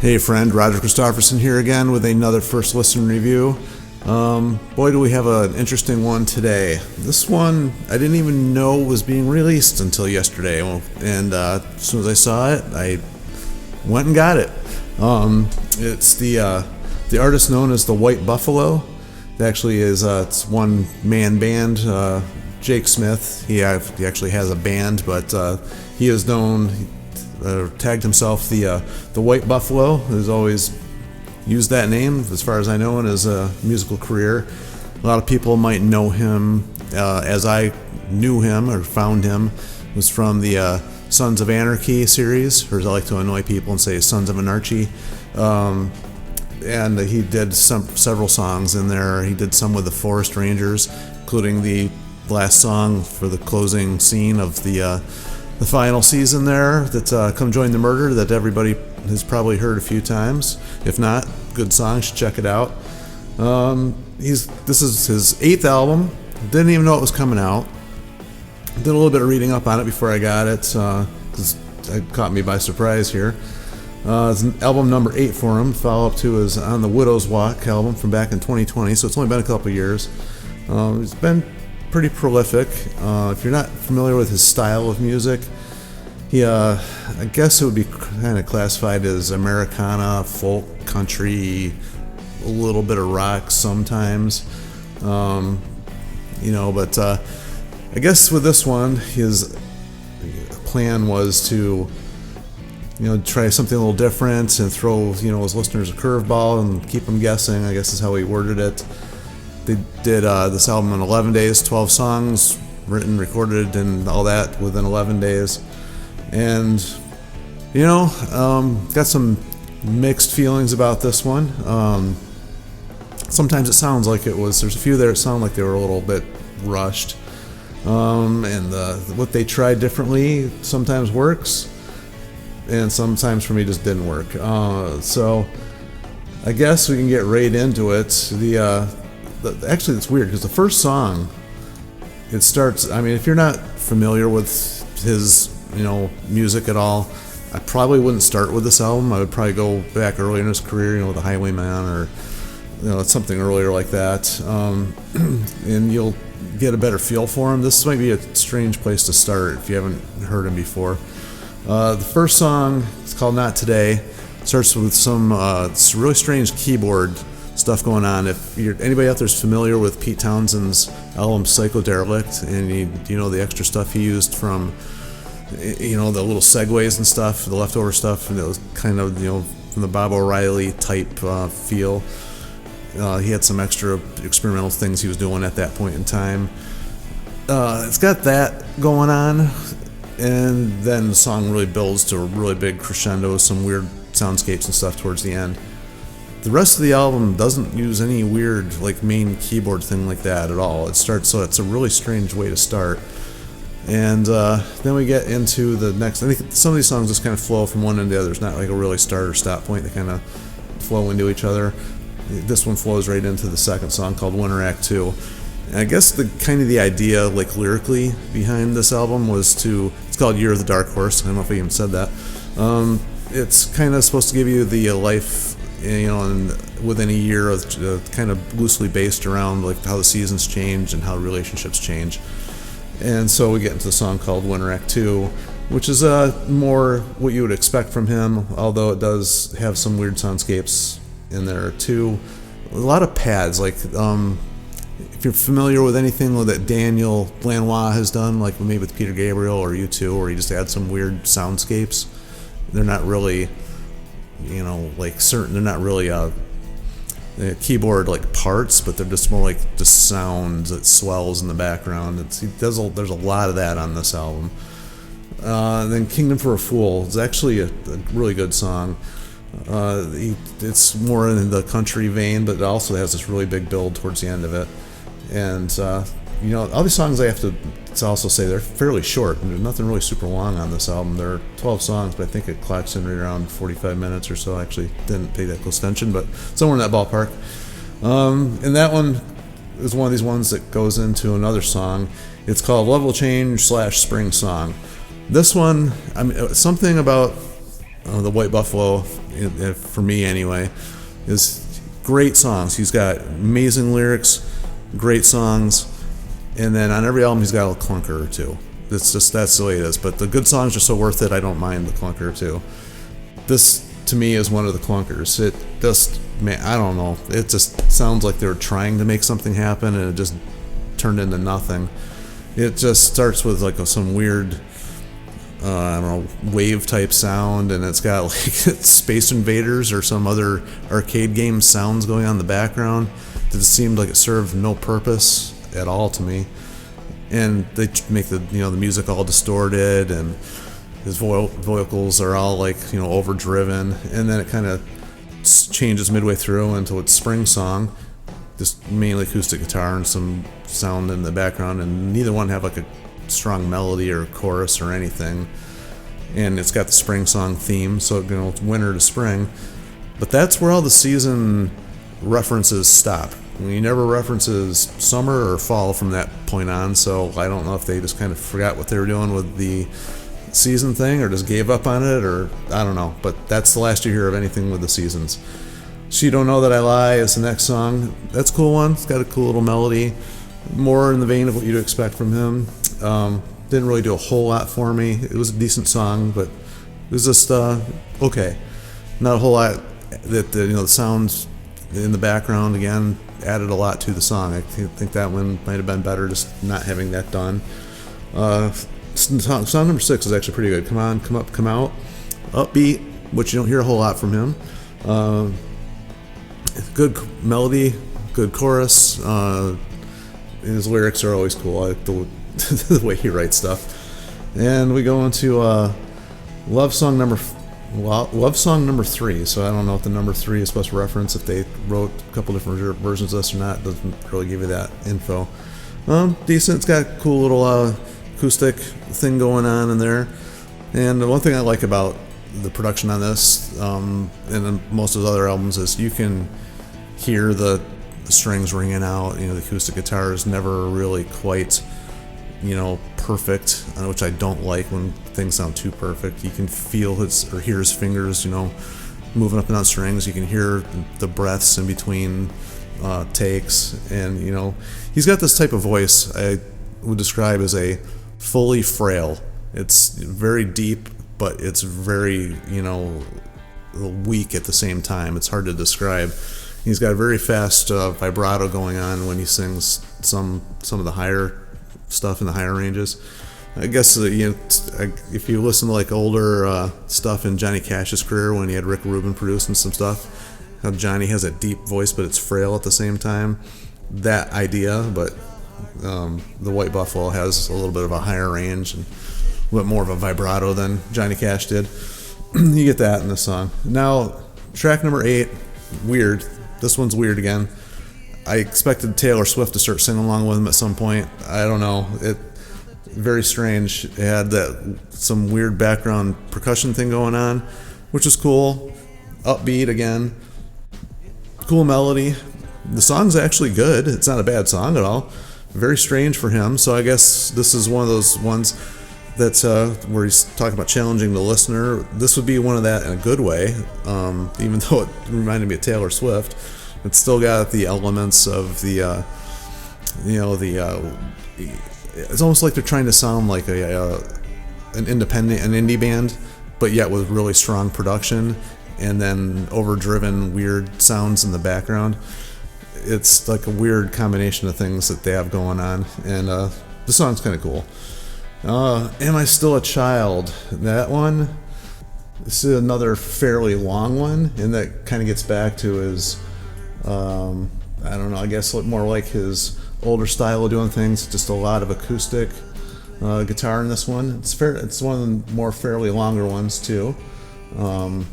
Hey friend, Roger Christofferson here again with another First Listen review. Boy, do we have an interesting one today. This one I didn't even know was being released until yesterday, and as soon as I saw it, I went and got it. It's the artist known as the White Buffalo. It actually is it's one man band. Jake Smith. He actually has a band, but he is known. Tagged himself the White Buffalo. Has always used that name, as far as I know, in his musical career. A lot of people might know him as I knew him or found him. It was from the Sons of Anarchy series, or as I like to annoy people and say, Sons of Anarchy. And he did several songs in there. He did some with the Forest Rangers, including the last song for the closing scene of the final season there, that Come Join the Murder, that everybody has probably heard a few times. If not, good song, you should check it out. This is his 8th album. Didn't even know it was coming out. Did a little bit of reading up on it before I got it, because it caught me by surprise here. It's album number 8 for him. Follow-up to his On the Widow's Walk album from back in 2020, so it's only been a couple years. He's been pretty prolific. If you're not familiar with his style of music, he I guess it would be kind of classified as Americana, folk, country, a little bit of rock sometimes. But I guess with this one, his plan was to try something a little different and throw his listeners a curveball and keep them guessing, I guess is how he worded it. They did this album in 11 days, 12 songs, written, recorded, and all that within 11 days. And, got some mixed feelings about this one. Sometimes it sounds like there's a few there that sound like they were a little bit rushed. And what they tried differently sometimes works, and sometimes for me just didn't work. So I guess we can get right into it. Actually, it's weird because the first song, it starts. I mean, if you're not familiar with his, music at all, I probably wouldn't start with this album. I would probably go back earlier in his career, The Highwayman, or something earlier like that, and you'll get a better feel for him. This might be a strange place to start if you haven't heard him before. The first song, it's called Not Today. Starts with some really strange keyboard stuff going on. If anybody out there is familiar with Pete Townshend's album Psychoderelict, and you know the extra stuff he used from the little segues and stuff, the leftover stuff, and it was kind of from the Bob O'Reilly type feel. He had some extra experimental things he was doing at that point in time. It's got that going on, and then the song really builds to a really big crescendo, some weird soundscapes and stuff towards the end. The rest of the album doesn't use any weird main keyboard thing like that at all. It starts, so it's a really strange way to start. And then we get into the next. I think some of these songs just kind of flow from one end to the other. It's not like a really start or stop point. They kind of flow into each other. This one flows right into the second song called Winter Act 2. And I guess the idea lyrically behind this album was it's called Year of the Dark Horse. I don't know if I even said that. It's kind of supposed to give you the life, and within a year of kind of loosely based around how the seasons change and how relationships change. And so we get into the song called Winter Act 2, which is more what you would expect from him, although it does have some weird soundscapes in there too. A lot of pads, if you're familiar with anything that Daniel Lanois has done, maybe with Peter Gabriel or U2, where he just adds some weird soundscapes. They're not really they're not really keyboard parts, but they're just more the sound that swells in the background. There's a lot of that on this album. Then Kingdom for a Fool is actually a really good song. It's more in the country vein, but it also has this really big build towards the end of it. And all these songs, I have to also say, they're fairly short. There's nothing really super long on this album. There are 12 songs, but I think it clocks in right around 45 minutes or so. I actually didn't pay that close attention, but somewhere in that ballpark. And that one is one of these ones that goes into another song. It's called Love Will Change / Spring Song. This one, something about the White Buffalo for me anyway, is great songs. He's got amazing lyrics, great songs, and then on every album he's got a clunker or two. That's the way it is. But the good songs are so worth it, I don't mind the clunker or two. This, to me, is one of the clunkers. It just, man, I don't know. It just sounds like they were trying to make something happen, and it just turned into nothing. It just starts with like some weird, I don't know, wave type sound, and it's got like Space Invaders or some other arcade game sounds going on in the background. It just seemed like it served no purpose at all to me. And they make the music all distorted, and his vocals are all like overdriven, and then it kind of changes midway through into its spring song, just mainly acoustic guitar and some sound in the background, and neither one have like a strong melody or chorus or anything. And it's got the spring song theme, so it's winter to spring. But that's where all the season references stop. He never references summer or fall from that point on, so I don't know if they just kind of forgot what they were doing with the season thing, or just gave up on it, or I don't know. But that's the last you hear of anything with the seasons. She Don't Know That I Lie is the next song. That's a cool one. It's got a cool little melody, more in the vein of what you'd expect from him. Didn't really do a whole lot for me. It was a decent song, but it was just okay. Not a whole lot. The sounds in the background again added a lot to the song. I think that one might have been better, just not having that done. Song number 6 is actually pretty good. Come On, Come Up, Come Out. Upbeat, which you don't hear a whole lot from him. Good melody, good chorus. His lyrics are always cool. I like the way he writes stuff. And we go into love song number 3. So I don't know if the number 3 is supposed to reference if they wrote a couple different versions of this or not. It doesn't really give you that info. Decent. It's got a cool little acoustic thing going on in there. And the one thing I like about the production on this and then most of his other albums is you can hear the strings ringing out. The acoustic guitar is never really quite perfect, which I don't like when things sound too perfect. You can feel hear his fingers moving up and down strings. You can hear the breaths in between takes, and he's got this type of voice I would describe as a fully frail. It's very deep, but it's very weak at the same time. It's hard to describe. He's got a very fast vibrato going on when he sings some of the higher stuff in the higher ranges. I guess if you listen to like older stuff in Johnny Cash's career when he had Rick Rubin producing some stuff, how Johnny has a deep voice but it's frail at the same time. That idea, but the White Buffalo has a little bit of a higher range and a little bit more of a vibrato than Johnny Cash did. You get that in this song. Now, track number 8, weird. This one's weird again. I expected Taylor Swift to start singing along with him at some point. I don't know. It very strange. It had some weird background percussion thing going on, which is cool. Upbeat again. Cool melody. The song's actually good. It's not a bad song at all. Very strange for him. So I guess this is one of those ones that's where he's talking about challenging the listener. This would be one of that in a good way. Even though it reminded me of Taylor Swift. It's still got the elements of it's almost like they're trying to sound like an indie band, but yet with really strong production and then overdriven weird sounds in the background. It's like a weird combination of things that they have going on, and the song's kind of cool. Am I Still a Child? That one, this is another fairly long one, and that kind of gets back to his I don't know, I guess more like his older style of doing things. Just a lot of acoustic guitar in this one. It's one of the more fairly longer ones too. And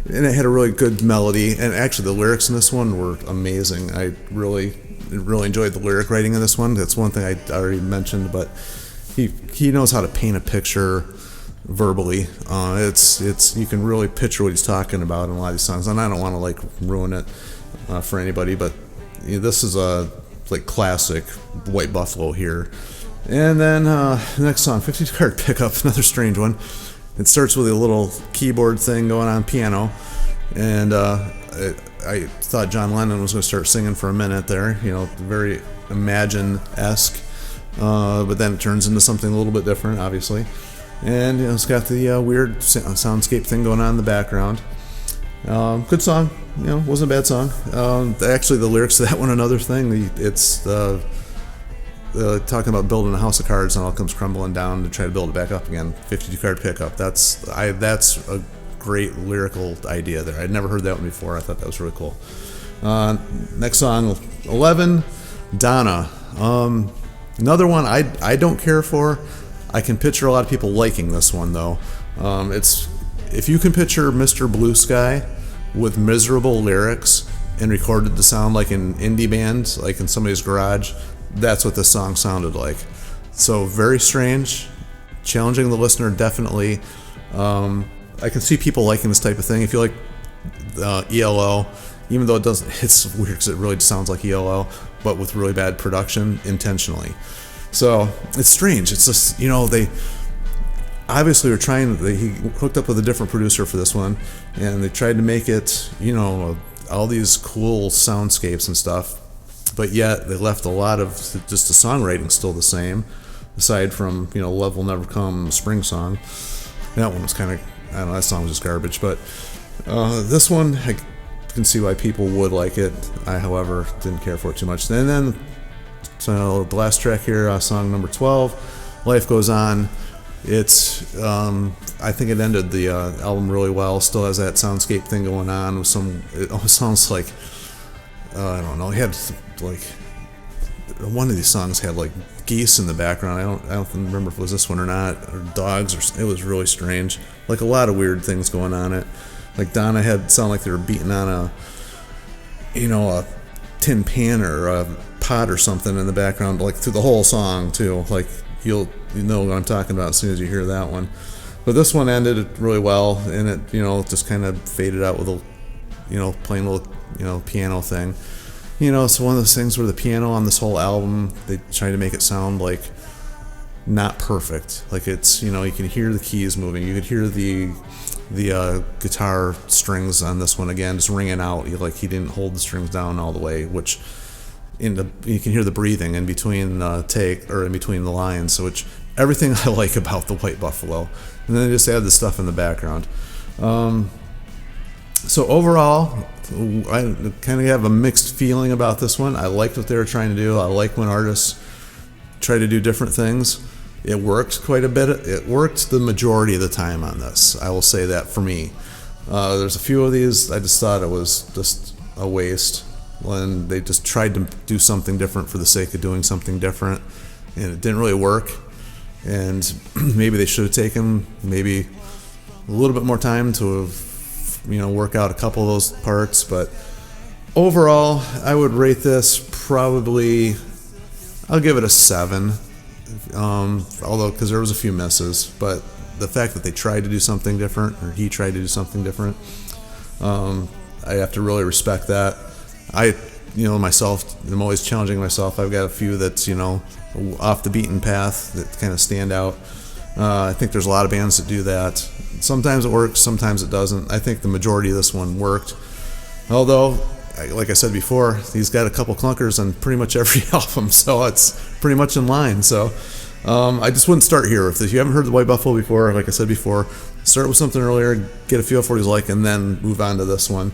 it had a really good melody, and actually the lyrics in this one were amazing. I really enjoyed the lyric writing in this one. That's one thing I already mentioned, but he knows how to paint a picture verbally. It's you can really picture what he's talking about in a lot of these songs, and I don't want to ruin it for anybody, but this is a classic White Buffalo here. And then the next song, 50 Card Pickup, another strange one. It starts with a little keyboard thing going on piano, and I thought John Lennon was going to start singing for a minute there, very Imagine-esque, but then it turns into something a little bit different, obviously. And it's got the weird soundscape thing going on in the background. Good song, wasn't a bad song. Actually, the lyrics to that one, another thing. It's talking about building a house of cards and all comes crumbling down to try to build it back up again. 52 card pickup. That's a great lyrical idea there. I'd never heard that one before. I thought that was really cool. Next song, 11, Donna. Another one I don't care for. I can picture a lot of people liking this one though. It's if you can picture Mr. Blue Sky with miserable lyrics and recorded to sound like an indie band, like in somebody's garage, that's what this song sounded like. So very strange, challenging the listener definitely. I can see people liking this type of thing. If you like ELO, even though it's weird because it really sounds like ELO, but with really bad production intentionally. So it's strange. It's just, they obviously were he hooked up with a different producer for this one, and they tried to make it, all these cool soundscapes and stuff, but yet they left a lot of just the songwriting still the same, aside from, Love Will Never Come, spring song. That one was kind of, I don't know, that song was just garbage, but this one, I can see why people would like it. I, however, didn't care for it too much. And then, so the last track here, song number 12, Life Goes On. It's, I think it ended the album really well. Still has that soundscape thing going on with it almost sounds like, I don't know, it had like, one of these songs had like geese in the background. I don't remember if it was this one or not, or dogs, or it was really strange. Like a lot of weird things going on it. Like Donna had sound like they were beating on a tin pan or a pot or something in the background, like through the whole song too. Like you know what I'm talking about as soon as you hear that one. But this one ended really well, and it just kind of faded out with a playing a little piano thing. It's one of those things where the piano on this whole album, they try to make it sound like not perfect. Like it's you can hear the keys moving, you could hear the guitar strings on this one again just ringing out, like he didn't hold the strings down all the way, which you can hear the breathing in between in between the lines, which everything I like about the White Buffalo, and then they just add the stuff in the background. So overall, I kind of have a mixed feeling about this one. I liked what they were trying to do. I like when artists try to do different things. It worked quite a bit. It worked the majority of the time on this. I will say that for me. There's a few of these I just thought it was just a waste when they just tried to do something different for the sake of doing something different, and it didn't really work. And maybe they should have taken maybe a little bit more time to work out a couple of those parts. But overall, I would rate this probably, I'll give it a 7. Although, because there was a few misses, but the fact that they tried to do something different, or he tried to do something different, I have to really respect that. I, myself, I'm always challenging myself. I've got a few that's, off the beaten path that kind of stand out. I think there's a lot of bands that do that. Sometimes it works, sometimes it doesn't. I think the majority of this one worked. Although, like I said before, he's got a couple clunkers on pretty much every album, so it's pretty much in line. So I just wouldn't start here. If you haven't heard the White Buffalo before, like I said before, start with something earlier, get a feel for what he's like, and then move on to this one.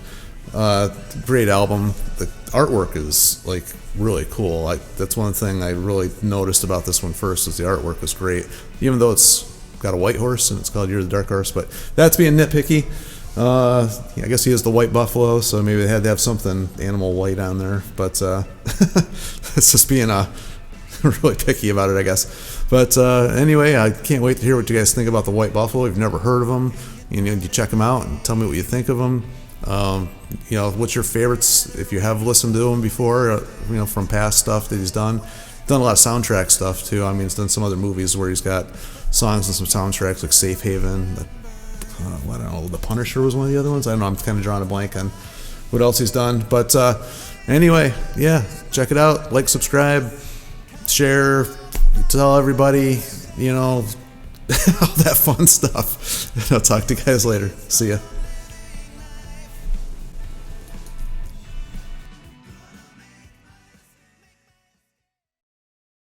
Great album. The artwork is like really cool. That's one thing I really noticed about this one first, is the artwork was great, even though it's got a white horse and it's called Year of the Dark Horse. But that's being nitpicky. I guess he is the White Buffalo, so maybe they had to have something animal white on there. But it's just being really picky about it, I guess. But anyway, I can't wait to hear what you guys think about the White Buffalo. If you've never heard of them, you check them out and tell me what you think of them. What's your favorites if you have listened to him before, from past stuff that he's done a lot of soundtrack stuff too. I mean, he's done some other movies where he's got songs and some soundtracks, like Safe Haven, I don't know, The Punisher was one of the other ones. I don't know, I'm kind of drawing a blank on what else he's done, but anyway, yeah, check it out, like, subscribe, share, tell everybody, all that fun stuff. And I'll talk to you guys later. See ya.